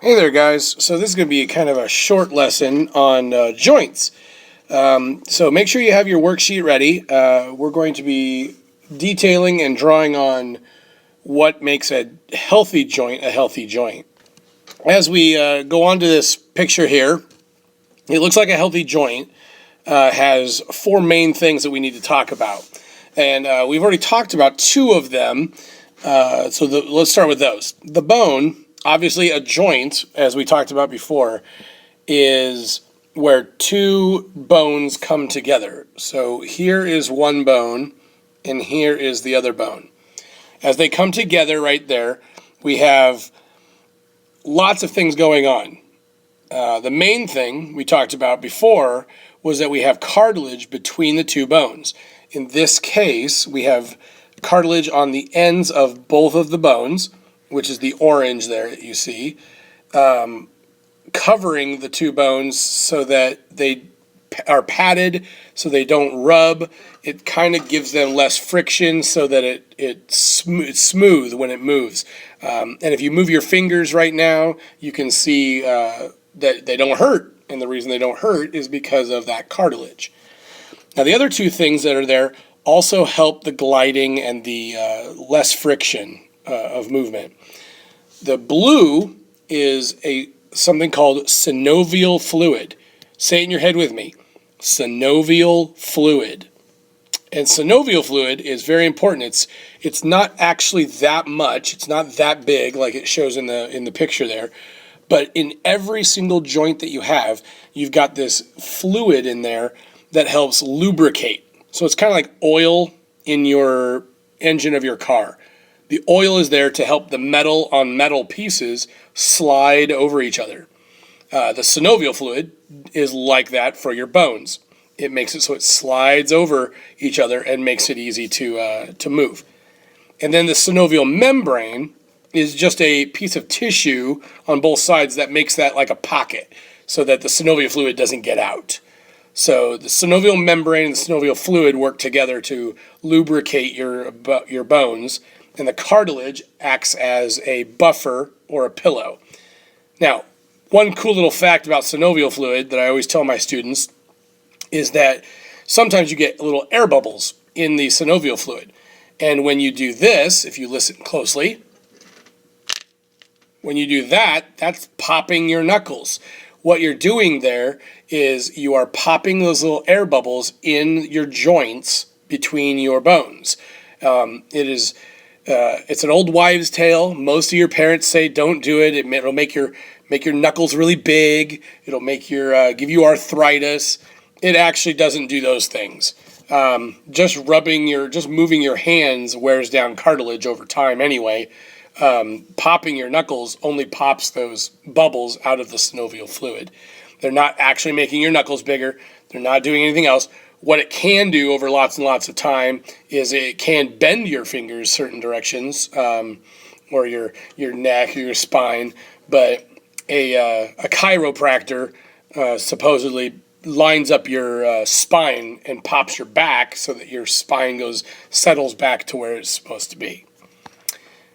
Hey there guys, so this is going to be kind of a short lesson on joints. So make sure you have your worksheet ready. We're going to be detailing and drawing on what makes a healthy joint a healthy joint. As we go on to this picture here, it looks like a healthy joint has four main things that we need to talk about. And we've already talked about two of them, let's start with those. The bone. Obviously, a joint, as we talked about before, is where two bones come together. So here is one bone, and here is the other bone. As they come together right there, we have lots of things going on. The main thing we talked about before was that we have cartilage between the two bones. In this case, we have cartilage on the ends of both of the bones, which is the orange there that you see, covering the two bones so that they are padded, so they don't rub. It kind of gives them less friction so that it's smooth when it moves. And if you move your fingers right now, you can see that they don't hurt. And the reason they don't hurt is because of that cartilage. Now, the other two things that are there also help the gliding and the less friction of movement. The blue is something called synovial fluid. Say it in your head with me. Synovial fluid. And synovial fluid is very important. It's not actually that much. It's not that big like it shows in the picture there. But in every single joint that you have, you've got this fluid in there that helps lubricate. So it's kind of like oil in your engine of your car. The oil is there to help the metal on metal pieces slide over each other. The synovial fluid is like that for your bones. It makes it so it slides over each other and makes it easy to move. And then the synovial membrane is just a piece of tissue on both sides that makes that like a pocket so that the synovial fluid doesn't get out. So the synovial membrane and the synovial fluid work together to lubricate your bones, and the cartilage acts as a buffer or a pillow. Now, one cool little fact about synovial fluid that I always tell my students is that sometimes you get little air bubbles in the synovial fluid. And when you do this, if you listen closely, when you do that, that's popping your knuckles. What you're doing there is you are popping those little air bubbles in your joints between your bones. It's an old wives' tale. Most of your parents say don't do it. It'll make your knuckles really big. It'll make give you arthritis. It actually doesn't do those things. Just moving your hands wears down cartilage over time anyway. Popping your knuckles only pops those bubbles out of the synovial fluid. They're not actually making your knuckles bigger. They're not doing anything else. What it can do over lots and lots of time is it can bend your fingers certain directions, or your neck or your spine. But a chiropractor supposedly lines up your spine and pops your back so that your spine settles back to where it's supposed to be.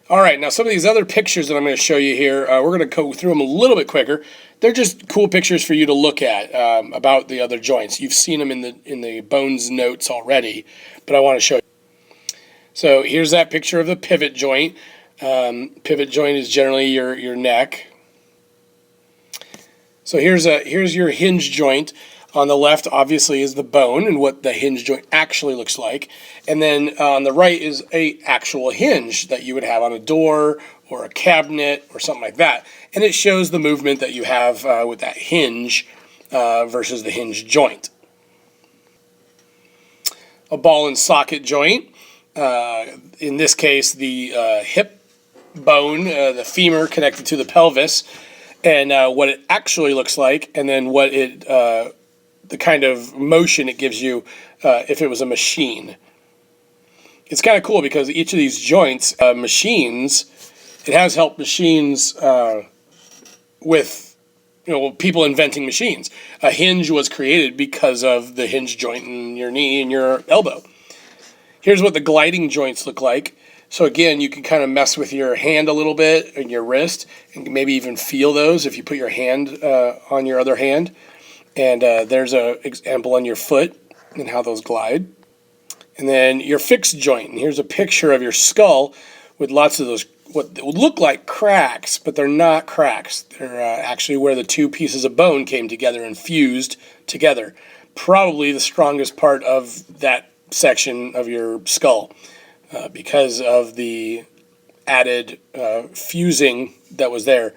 All right, now some of these other pictures that I'm going to show you here, we're going to go through them a little bit quicker. They're just cool pictures for you to look at about the other joints. You've seen them in the bones notes already, but I want to show you. So here's that picture of the pivot joint. Pivot joint is generally your neck. So here's your hinge joint. On the left, obviously, is the bone and what the hinge joint actually looks like. And then on the right is a actual hinge that you would have on a door or a cabinet or something like that. And it shows the movement that you have with that hinge versus the hinge joint. A ball and socket joint. In this case, the hip bone, the femur connected to the pelvis, and what it actually looks like, and then what the kind of motion it gives you if it was a machine. It's kind of cool because each of these joints, machines, it has helped machines with people inventing machines. A hinge was created because of the hinge joint in your knee and your elbow. Here's what the gliding joints look like. So again, you can kind of mess with your hand a little bit and your wrist, and maybe even feel those if you put your hand on your other hand. And there's an example on your foot and how those glide. And then your fixed joint. And here's a picture of your skull with lots of those, what would look like cracks, but they're not cracks. They're actually where the two pieces of bone came together and fused together. Probably the strongest part of that section of your skull because of the added fusing that was there.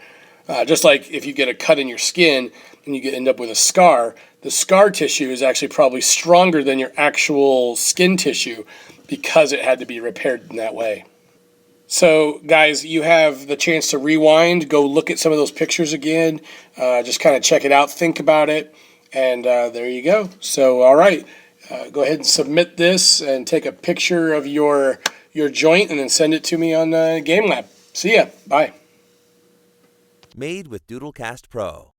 Just like if you get a cut in your skin and you end up with a scar, the scar tissue is actually probably stronger than your actual skin tissue because it had to be repaired in that way. So, guys, you have the chance to rewind, go look at some of those pictures again, just kind of check it out, think about it, and there you go. So, all right, go ahead and submit this and take a picture of your joint and then send it to me on Game Lab. See ya. Bye. Made with Doodlecast Pro.